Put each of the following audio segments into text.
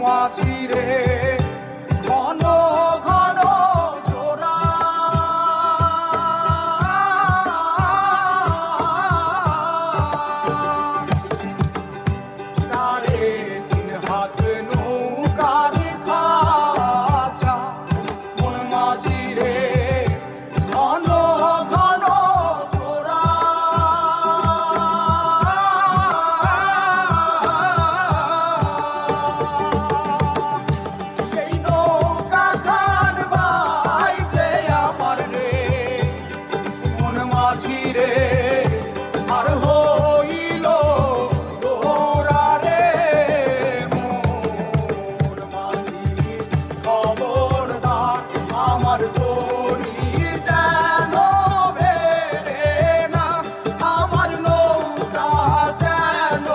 মাঝিরে ঘন ঘন জোড়া সাড়ে তিন হাত নৌকার খাঁচা মন মাঝিরে ঘন ঘন জোড়া মাঝিরে আর হইল তোরা রে মোর মাঝি খবরদার আমার তরি যেন বেরে না আমার নৌকা যেন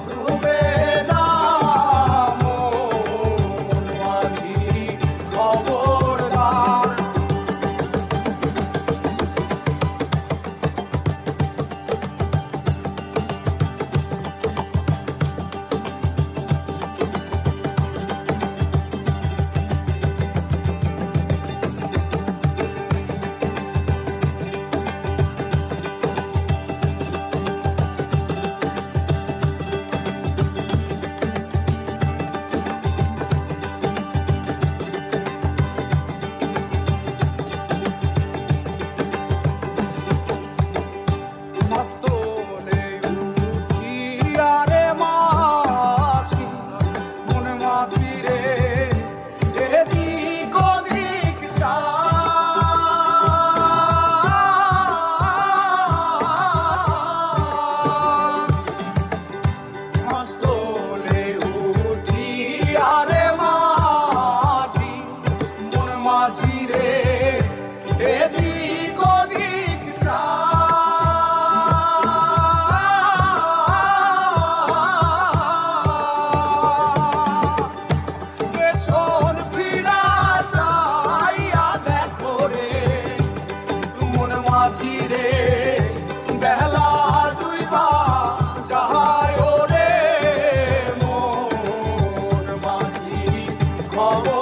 ডুবে না মোর মাঝি খবরদার। মাঝিরে এদিক ওদিক চা পেছন ফিরা চাইয়া দেখো রে মন মাঝিরে বেলা দুইবা যায় রে মন মাঝি খবর